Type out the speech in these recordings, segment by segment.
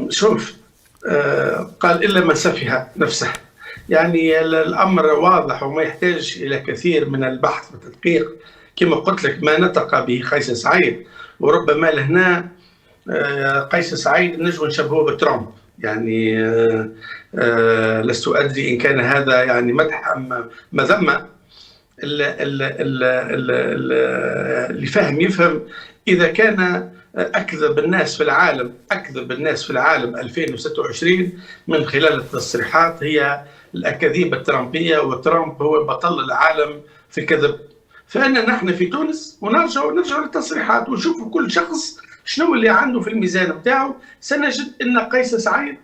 شوف، قال إلا من سفه نفسه. يعني الأمر واضح وما يحتاج إلى كثير من البحث والتدقيق. كما قلت لك ما نطق به قيس سعيد، وربما لهنا قيس سعيد نجم نشبهه بترامب. يعني لست أدري إن كان هذا يعني مدح أم مذمة. اللي فهم يفهم. إذا كان أكذب الناس في العالم 2026 من خلال التصريحات هي الأكاذيب الترامبية، وترامب هو بطل العالم في الكذب. فأنا نحن في تونس ونرجع للتصريحات ونشوف كل شخص شنو اللي عنده في الميزان بتاعه. سنجد أن قيس سعيد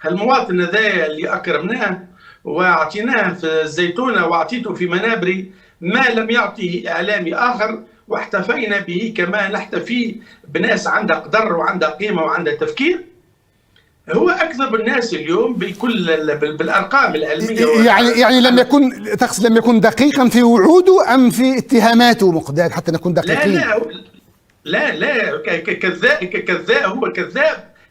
هالمواطن هذا اللي أكرمناه وأعطيناه في الزيتونة وأعطيته في منابري ما لم يعطيه إعلامي آخر، واحتفينا به كما نحتفي بناس عندها قدر وعندها قيمة وعندها تفكير. هو أكذب الناس اليوم بالأرقام العلمية. يعني لم يكن دقيقا في وعوده أم في اتهاماته مقداد حتى نكون دقيقين؟ لا كذاب. هو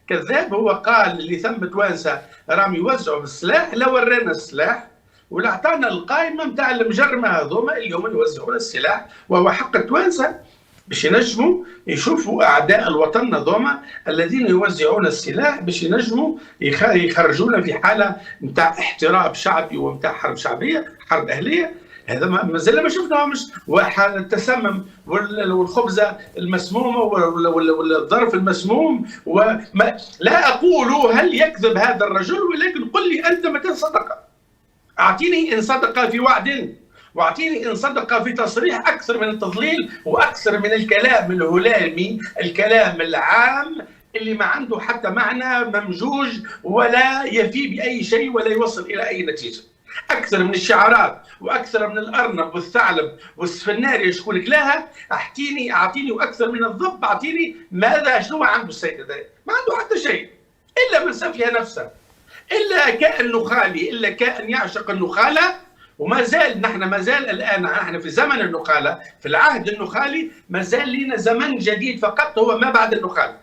كذاب. هو قال اللي ثم توانسة راهم يوزعوا السلاح، لا ورانا السلاح ولا اعطانا القائمه نتاع المجرمه هذوما اليوم يوزعون السلاح، وهو حق التوانسه باش ينجموا يشوفوا اعداء الوطن هذوما الذين يوزعون السلاح باش ينجموا يخرجونا في حاله نتاع احتراب شعبي ونتاع حرب شعبيه، حرب اهليه. هذا مازال ما شفناهمش. وحال التسمم والخبزه المسمومه والظرف المسموم. لا اقول هل يكذب هذا الرجل، ولكن قل لي انت متى صدق. اعطيني ان صدق في وعد، واعطيني ان صدق في تصريح، اكثر من التضليل واكثر من الكلام الهلامي، الكلام العام اللي ما عنده حتى معنى ممجوج ولا يفي باي شيء ولا يوصل الى اي نتيجه. اكثر من الشعارات واكثر من الارنب والثعلب والسفناري شكون لها. اعطيني واكثر من الضب. اعطيني ماذا شنو عنده السيد هذا؟ ما عنده حتى شيء الا من سفه نفسه، الا كائن نخالي، الا كائن يعشق النخاله. وما زال الان نحن في زمن النخاله، في العهد النخالي. ما زال لنا زمن جديد فقط هو ما بعد النخاله،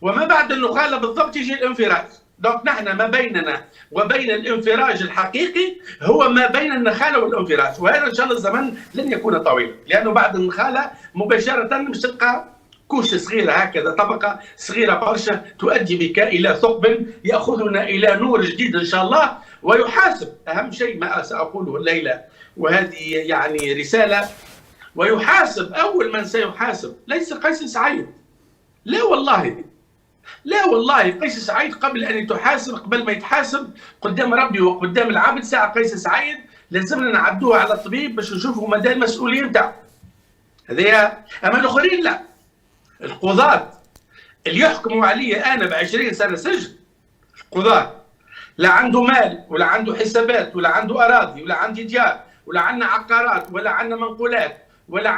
وما بعد النخاله بالضبط يجي الانفراج. دونك نحن ما بيننا وبين الانفراج الحقيقي هو ما بين النخاله والانفراج، وهذا ان شاء الله الزمن لن يكون طويلا، لانه بعد النخاله مباشره مش تلقى كوش صغيره هكذا، طبقه صغيره برشا تؤدي بك الى ثقب ياخذنا الى نور جديد ان شاء الله. ويحاسب، اهم شيء ما ساقوله الليله وهذه يعني رساله، ويحاسب. اول من سيحاسب ليس قيس سعيد، لا والله قيس سعيد قبل ان تحاسب، قبل ما يتحاسب قدام ربي وقدام العبد ساعه قيس سعيد لازمنا نعدوها على الطبيب باش نشوفوا مدى المسؤوليه نتاعو. هذه. اما الاخرين لا. القضاة اللي يحكموا علي انا ب20 سنه سجن، القضاة لا عنده مال ولا عنده حسابات ولا عنده اراضي ولا عنده ديار ولا عندنا عقارات ولا عندنا منقولات ولا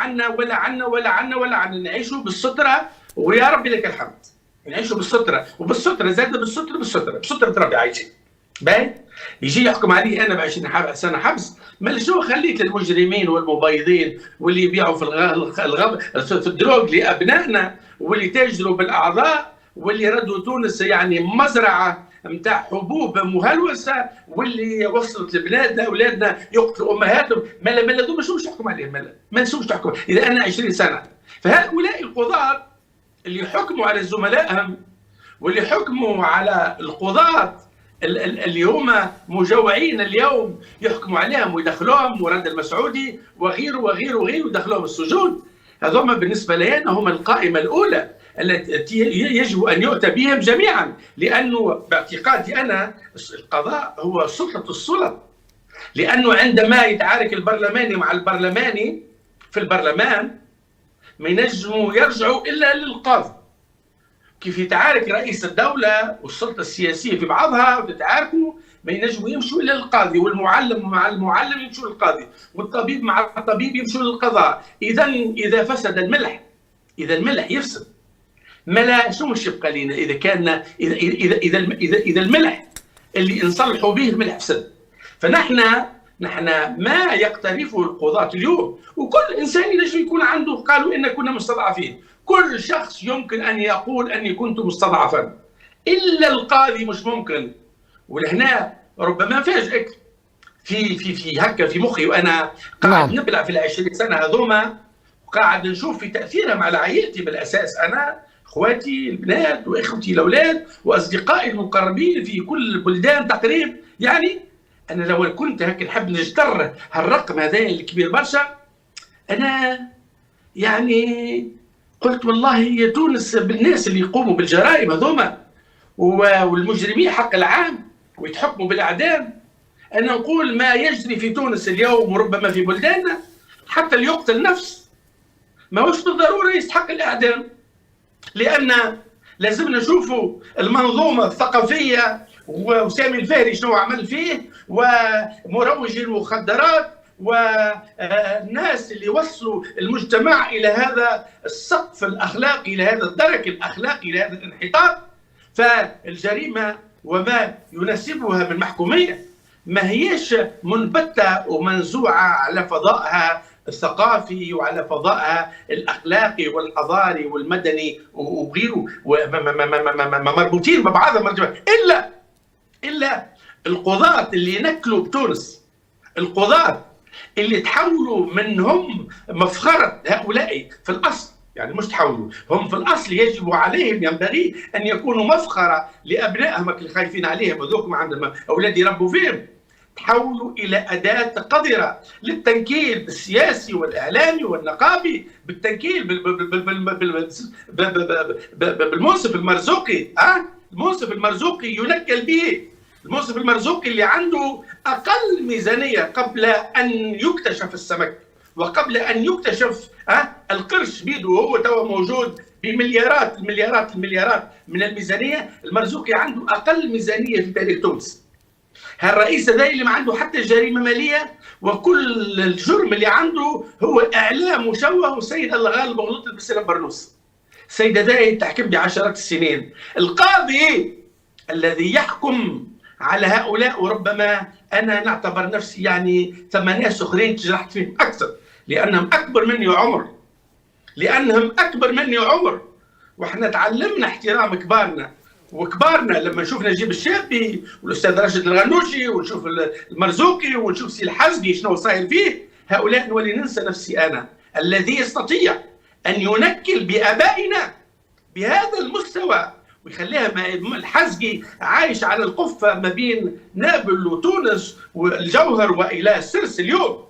عندنا نعيشوا بالستره، ويا ربي لك الحمد نعيشوا بالستره، وبالستره زاد بستره ربي عايشين. باهي يجي يحكم علي انا ب20 سنه حبس. ما شو خليت المجرمين والمبيضين واللي يبيعوا في الدروغ لابنائنا واللي تاجروا بالاعضاء واللي ردوا تونس يعني مزرعه نتاع حبوب مهلوسه واللي وصلت لبلادنا اولادنا يقتلوا امهاتهم. ما لا مش تحكم عليهم، ما نسوش تحكم اذا انا 20 سنه. فهؤلاء القضاة اللي يحكموا على زملائهم واللي يحكموا على القضاة اللي هم مجوعين اليوم يحكموا عليهم ويدخلوهم ورد المسعودي وغيره ويدخلوهم السجون، هذوما بالنسبه لنا هم القائمه الاولى التي يجب ان يؤتى بهم جميعا، لانه باعتقادي انا القضاء هو سلطه السلط. لانه عندما يتعارك البرلماني مع البرلماني في البرلمان ما ينجموا يرجعوا الا للقاضي. كيف يتعارك رئيس الدولة والسلطة السياسية في بعضها وتتعاركوا ما ينجموا يمشوا إلى القاضي، والمعلم مع المعلم يمشوا للقاضي، والطبيب مع الطبيب يمشوا للقضاء. إذا فسد الملح، إذا الملح يفسد ما لا شو مش يبقى لنا؟ إذا كان إذا الملح اللي نصلحوا به الملح فسد. فنحن ما يقترفه القضاة اليوم، وكل إنسان ينجم يكون عنده، قالوا إن كنا مستضعفين، كل شخص يمكن أن يقول أني كنت مستضعفا، إلا القاضي مش ممكن. ولهنا ربما فاجئك في هكا في مخي وأنا قاعد نبلع في ال20 سنة هذوما، وقاعد نشوف في تأثيرهم على عائلتي بالأساس، أنا اخواتي البنات واخوتي الاولاد واصدقائي المقربين في كل البلدان تقريبا. يعني انا لو كنت هيك نحب نجتر هالرقم هذا الكبير برشا، انا يعني قلت والله يا تونس بالناس اللي يقوموا بالجرائم هذوما والمجرمين حق العام ويتحكموا بالاعدام، انا نقول ما يجري في تونس اليوم وربما في بلداننا حتى اللي يقتل نفس ما هوش بالضروره يستحق الاعدام، لأن لازم نشوفوا المنظومة الثقافية وسامي الفهري شنو عمل فيه، ومروجي المخدرات والناس اللي وصلوا المجتمع إلى هذا السقف الأخلاقي، إلى هذا الدرك الأخلاقي، إلى هذا الانحطاط. فالجريمة وما يناسبها من محكومية ما هيش منبتة ومنزوعة على فضائها الثقافي وعلى فضائها الاخلاقي والحضاري والمدني وغيره، مربوطين ببعضهم، الا القضاة اللي نكلوا بتونس، القضاة اللي تحولوا منهم مفخرة هؤلاء في الاصل، يعني مش تحولوا، هم في الاصل يجب عليهم ينبغي ان يكونوا مفخرة لابنائهم اللي خايفين عليهم وذوكم عندهم اولاد يربوا فيهم، تحولوا إلى أداة قذرة للتنكيل السياسي والإعلامي والنقابي، بالتنكيل بالمنصف المرزوقي. المنصف المرزوقي ينكل به، المنصف المرزوقي اللي عنده أقل ميزانية قبل أن يكتشف السمك وقبل أن يكتشف القرش بيده، وهو توا موجود بمليارات المليارات من الميزانية. المرزوقي عنده أقل ميزانية في تاريخ تونس. هالرئيس هذا اللي ما عنده حتى جريمه ماليه، وكل الجرم اللي عنده هو اعلام مشوه والسيد الله غالب مغلوط بالسلام برنوس. السيد هذا تحكم بعشرات السنين. القاضي الذي يحكم على هؤلاء، وربما انا نعتبر نفسي يعني ثم ناس اخرين تجرحت فيهم اكثر لانهم اكبر مني عمر، واحنا تعلمنا احترام كبارنا، وكبارنا لما نشوف نجيب الشابي والاستاذ راشد الغنوشي ونشوف المرزوقي ونشوف سي الحزبي شنو صاير فيه، هؤلاء نولي ننسى نفسي انا الذي يستطيع ان ينكل بابائنا بهذا المستوى ويخليها الحزقي عايش على القفه ما بين نابل وتونس والجوهر والى سرس اليوم.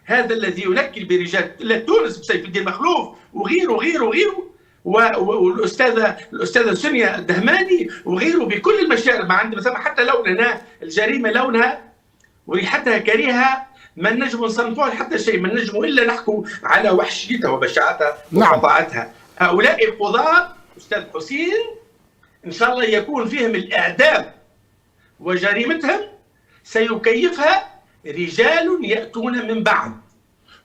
هذا الذي ينكل برجال تونس بسيف الدين مخلوف وغيره والاستاذه سونيا الدهماني وغيره بكل المشارب، ما عندنا مثلا حتى لونها الجريمه لونها وريحتها كريهه، ما نجم نصنفوها حتى شيء، ما نجم الا نحكوا على وحشيتها وبشاعتها وخطاعتها. هؤلاء القضاة استاذ حسين ان شاء الله يكون فيهم الاعدام، وجريمتهم سيكيفها رجال ياتون من بعد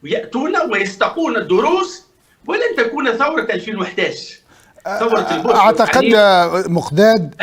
وياتون ويستقون الدروس، ولن تكون ثورة 2011 ثورة البرج. أعتقد مقداد